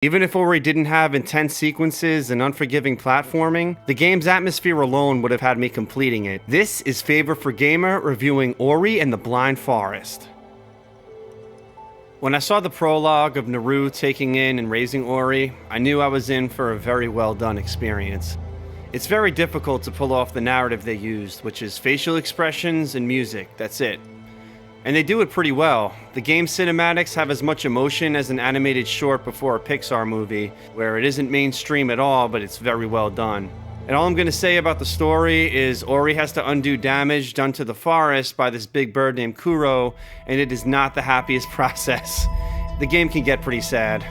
Even if Ori didn't have intense sequences and unforgiving platforming, the game's atmosphere alone would have had me completing it. This is Favor for Gamer reviewing Ori and the Blind Forest. When I saw the prologue of Naru taking in and raising Ori, I knew I was in for a very well done experience. It's very difficult to pull off the narrative they used, which is facial expressions and music, that's it. And they do it pretty well. The game's cinematics have as much emotion as an animated short before a Pixar movie, where it isn't mainstream at all, but it's very well done. And all I'm going to say about the story is Ori has to undo damage done to the forest by this big bird named Kuro, and it is not the happiest process. The game can get pretty sad.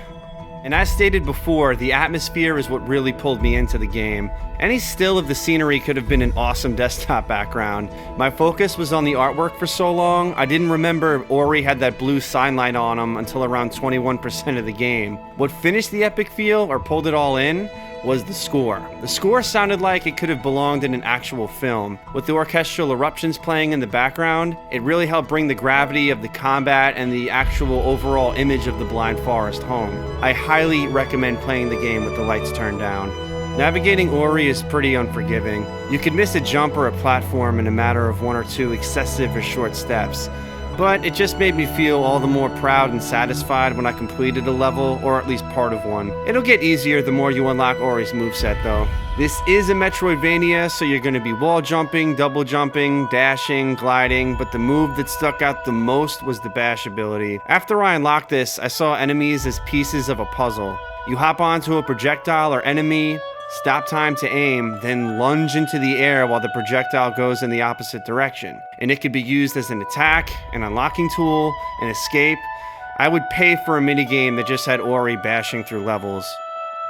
And as stated before, the atmosphere is what really pulled me into the game. Any still of the scenery could have been an awesome desktop background. My focus was on the artwork for so long, I didn't remember Ori had that blue sign light on him until around 21% of the game. What finished the epic feel, or pulled it all in, was the score. The score sounded like it could have belonged in an actual film. With the orchestral eruptions playing in the background, it really helped bring the gravity of the combat and the actual overall image of the Blind Forest home. I highly recommend playing the game with the lights turned down. Navigating Ori is pretty unforgiving. You could miss a jump or a platform in a matter of one or two excessive or short steps. But it just made me feel all the more proud and satisfied when I completed a level, or at least part of one. It'll get easier the more you unlock Ori's moveset though. This is a metroidvania, so you're going to be wall jumping, double jumping, dashing, gliding, but the move that stuck out the most was the bash ability. After I unlocked this, I saw enemies as pieces of a puzzle. You hop onto a projectile or enemy, stop time to aim, then lunge into the air while the projectile goes in the opposite direction. And it could be used as an attack, an unlocking tool, an escape. I would pay for a minigame that just had Ori bashing through levels.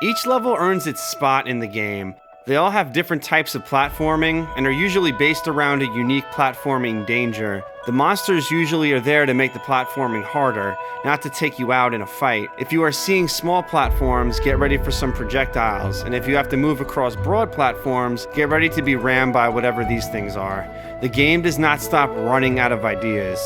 Each level earns its spot in the game. They all have different types of platforming and are usually based around a unique platforming danger. The monsters usually are there to make the platforming harder, not to take you out in a fight. If you are seeing small platforms, get ready for some projectiles, and if you have to move across broad platforms, get ready to be rammed by whatever these things are. The game does not stop running out of ideas.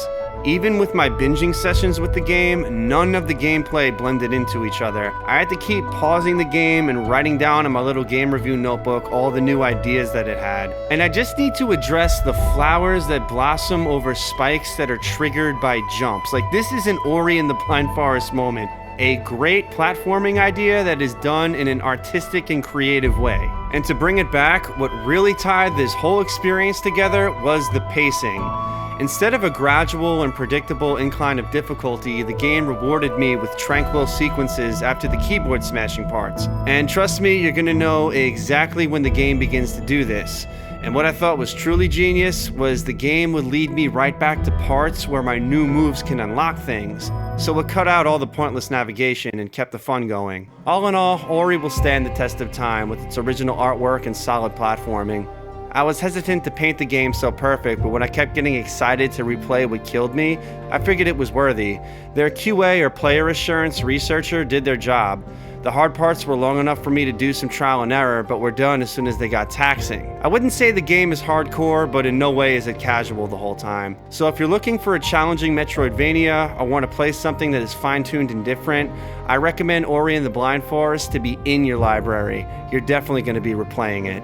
Even with my binging sessions with the game, none of the gameplay blended into each other. I had to keep pausing the game and writing down in my little game review notebook all the new ideas that it had. And I just need to address the flowers that blossom over spikes that are triggered by jumps. Like, this is an Ori in the Blind Forest moment. A great platforming idea that is done in an artistic and creative way. And to bring it back, what really tied this whole experience together was the pacing. Instead of a gradual and predictable incline of difficulty, the game rewarded me with tranquil sequences after the keyboard smashing parts. And trust me, you're gonna know exactly when the game begins to do this. And what I thought was truly genius was the game would lead me right back to parts where my new moves can unlock things. So it cut out all the pointless navigation and kept the fun going. All in all, Ori will stand the test of time with its original artwork and solid platforming. I was hesitant to paint the game so perfect, but when I kept getting excited to replay what killed me, I figured it was worthy. Their QA or player assurance researcher did their job. The hard parts were long enough for me to do some trial and error, but were done as soon as they got taxing. I wouldn't say the game is hardcore, but in no way is it casual the whole time. So if you're looking for a challenging Metroidvania or want to play something that is fine-tuned and different, I recommend Ori and the Blind Forest to be in your library. You're definitely going to be replaying it.